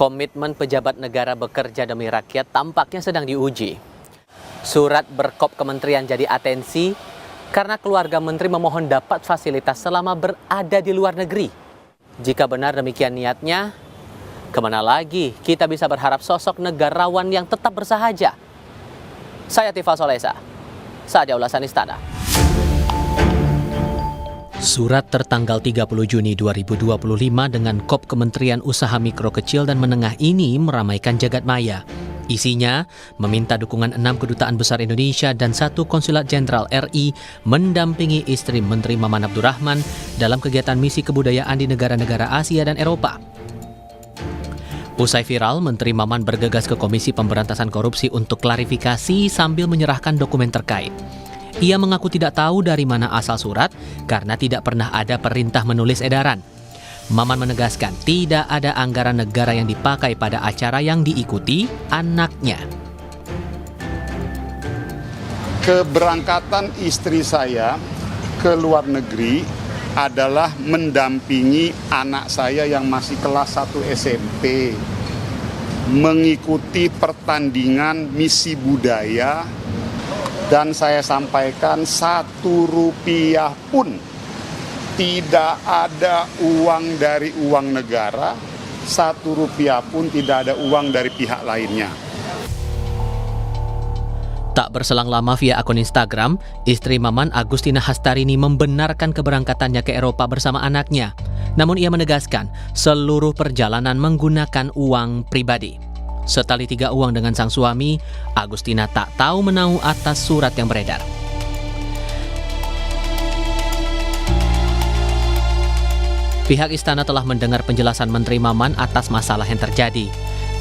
Komitmen pejabat negara bekerja demi rakyat tampaknya sedang diuji. Surat berkop kementerian jadi atensi karena keluarga menteri memohon dapat fasilitas selama berada di luar negeri. Jika benar demikian niatnya, kemana lagi kita bisa berharap sosok negarawan yang tetap bersahaja? Saya Tifa Solesa, saatnya ulasan Istana. Surat tertanggal 30 Juni 2025 dengan kop Kementerian Usaha Mikro Kecil dan Menengah ini meramaikan jagat maya. Isinya meminta dukungan 6 kedutaan besar Indonesia dan 1 konsulat jenderal RI mendampingi istri Menteri Maman Abdurrahman dalam kegiatan misi kebudayaan di negara-negara Asia dan Eropa. Usai viral, Menteri Maman bergegas ke Komisi Pemberantasan Korupsi untuk klarifikasi sambil menyerahkan dokumen terkait. Ia mengaku tidak tahu dari mana asal surat karena tidak pernah ada perintah menulis edaran. Maman menegaskan tidak ada anggaran negara yang dipakai pada acara yang diikuti anaknya. Keberangkatan istri saya ke luar negeri adalah mendampingi anak saya yang masih kelas 1 SMP mengikuti pertandingan misi budaya. Dan saya sampaikan 1 rupiah pun tidak ada uang dari uang negara, 1 rupiah pun tidak ada uang dari pihak lainnya. Tak berselang lama via akun Instagram, istri Maman Agustina Hastarini membenarkan keberangkatannya ke Eropa bersama anaknya. Namun ia menegaskan seluruh perjalanan menggunakan uang pribadi. Setali 3 uang dengan sang suami, Agustina tak tahu menahu atas surat yang beredar. Pihak istana telah mendengar penjelasan Menteri Maman atas masalah yang terjadi.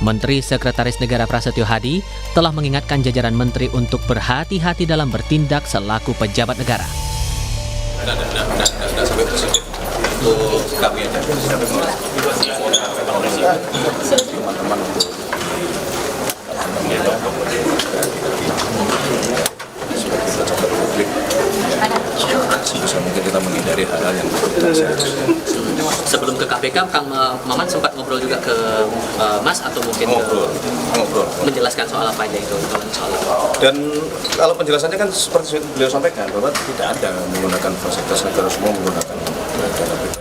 Menteri Sekretaris Negara Prasetyo Hadi telah mengingatkan jajaran menteri untuk berhati-hati dalam bertindak selaku pejabat negara. Tidak sampai presiden. Untuk kami aja. Teman-teman publik sebisa mungkin kita menghindari hal-hal yang Sebelum ke KPK, Kang Maman sempat ngobrol juga ke Mas atau mungkin ngobrol menjelaskan soal apa aja itu? Dan kalau penjelasannya kan seperti beliau sampaikan bahwa tidak ada menggunakan fasilitas negara, semua menggunakan dana pribadi.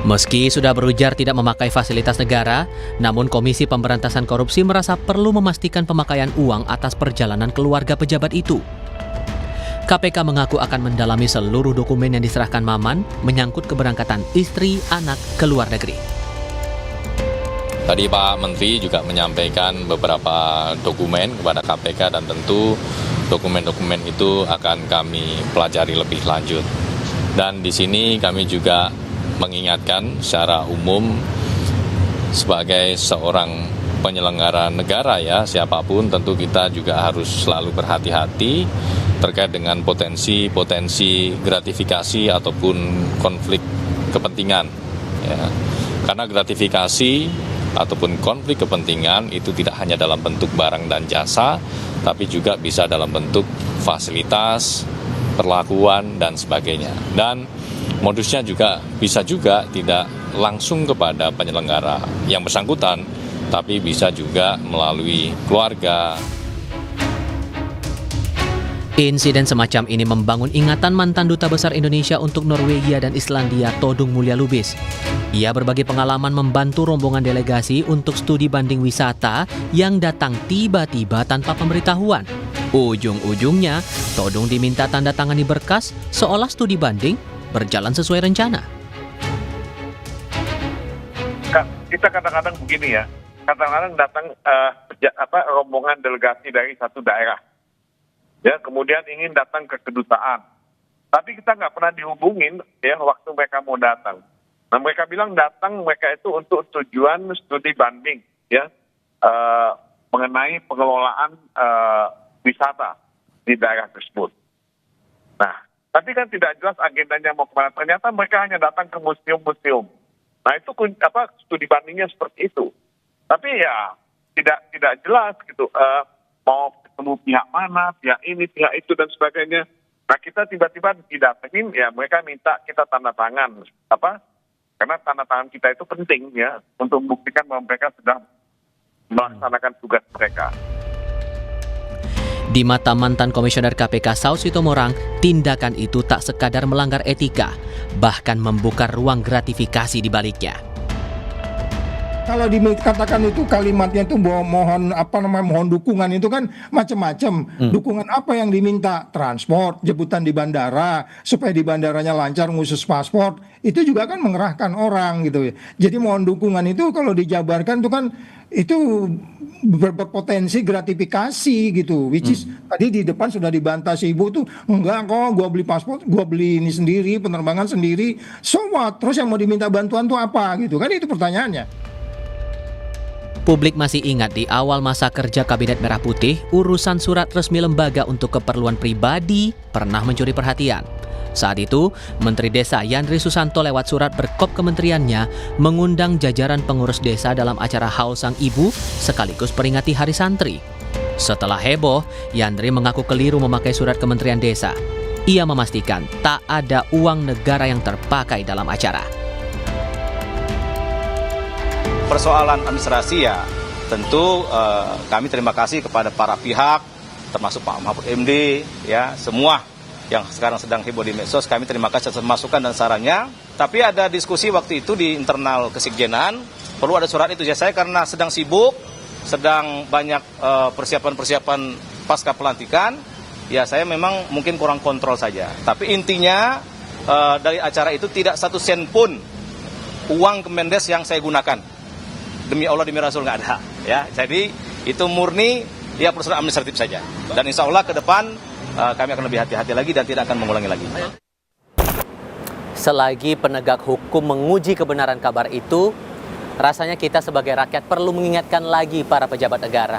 Meski sudah berujar tidak memakai fasilitas negara, namun Komisi Pemberantasan Korupsi merasa perlu memastikan pemakaian uang atas perjalanan keluarga pejabat itu. KPK mengaku akan mendalami seluruh dokumen yang diserahkan Maman menyangkut keberangkatan istri anak ke luar negeri. Tadi Pak Menteri juga menyampaikan beberapa dokumen kepada KPK dan tentu dokumen-dokumen itu akan kami pelajari lebih lanjut. Dan di sini kami juga mengingatkan secara umum sebagai seorang penyelenggara negara ya, siapapun tentu kita juga harus selalu berhati-hati terkait dengan potensi gratifikasi ataupun konflik kepentingan ya. Karena gratifikasi ataupun konflik kepentingan itu tidak hanya dalam bentuk barang dan jasa, tapi juga bisa dalam bentuk fasilitas, perlakuan dan sebagainya. Dan modusnya juga bisa juga tidak langsung kepada penyelenggara yang bersangkutan, tapi bisa juga melalui keluarga. Insiden semacam ini membangun ingatan mantan Duta Besar Indonesia untuk Norwegia dan Islandia, Todung Mulya Lubis. Ia berbagi pengalaman membantu rombongan delegasi untuk studi banding wisata yang datang tiba-tiba tanpa pemberitahuan. Ujung-ujungnya, Todung diminta tanda tangani berkas seolah studi banding berjalan sesuai rencana. Kita kadang-kadang begini ya, kadang-kadang datang rombongan delegasi dari satu daerah. Ya, kemudian ingin datang ke kedutaan. Tapi kita nggak pernah dihubungin ya waktu mereka mau datang. Nah, mereka bilang datang mereka itu untuk tujuan studi banding ya mengenai pengelolaan wisata di daerah tersebut. Nah, tapi kan tidak jelas agendanya mau kemana. Ternyata mereka hanya datang ke museum-museum. Nah, itu studi bandingnya seperti itu. Tapi ya tidak jelas gitu. Mau ketemu pihak mana, pihak ini, pihak itu dan sebagainya. Nah, kita tiba-tiba didatengin ya mereka minta kita tanda tangan Karena tanda tangan kita itu penting ya untuk membuktikan bahwa mereka sudah melaksanakan tugas mereka. Di mata mantan Komisioner KPK Saud Sitomorang, tindakan itu tak sekadar melanggar etika, bahkan membuka ruang gratifikasi di baliknya. Kalau dikatakan itu kalimatnya itu mohon dukungan itu kan macam-macam. Dukungan apa yang diminta? Transport, jemputan di bandara, supaya di bandaranya lancar ngurus paspor. Itu juga kan mengerahkan orang gitu ya. Jadi mohon dukungan itu kalau dijabarkan itu kan itu berpotensi gratifikasi gitu. Which is tadi di depan sudah dibantah si ibu tuh, enggak kok gua beli paspor, gua beli ini sendiri, penerbangan sendiri. So what? Terus yang mau diminta bantuan tuh apa gitu kan, itu pertanyaannya. Publik masih ingat di awal masa kerja Kabinet Merah Putih, urusan surat resmi lembaga untuk keperluan pribadi pernah mencuri perhatian. Saat itu, Menteri Desa Yandri Susanto lewat surat berkop kementeriannya mengundang jajaran pengurus desa dalam acara Haul Sang Ibu sekaligus peringati Hari Santri. Setelah heboh, Yandri mengaku keliru memakai surat Kementerian Desa. Ia memastikan tak ada uang negara yang terpakai dalam acara. Persoalan administrasi ya tentu kami terima kasih kepada para pihak termasuk Pak Mahfud MD ya, semua yang sekarang sedang heboh di medsos, kami terima kasih atas masukan dan sarannya. Tapi ada diskusi waktu itu di internal kesekjenan, perlu ada surat itu ya. Saya karena sedang sibuk, sedang banyak persiapan-persiapan pasca pelantikan, ya saya memang mungkin kurang kontrol saja. Tapi intinya dari acara itu tidak 1 sen pun uang Kemendes yang saya gunakan. Demi Allah, demi Rasul nggak ada. Ya, jadi itu murni ya persoalan administratif saja. Dan insya Allah ke depan kami akan lebih hati-hati lagi dan tidak akan mengulangi lagi. Selagi penegak hukum menguji kebenaran kabar itu, rasanya kita sebagai rakyat perlu mengingatkan lagi para pejabat negara.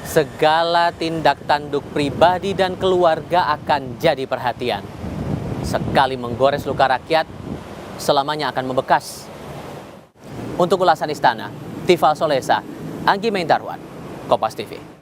Segala tindak tanduk pribadi dan keluarga akan jadi perhatian. Sekali menggores luka rakyat, selamanya akan membekas. Untuk ulasan Istana, Tifal Solesa, Anggi Maintarwan, Kompas TV.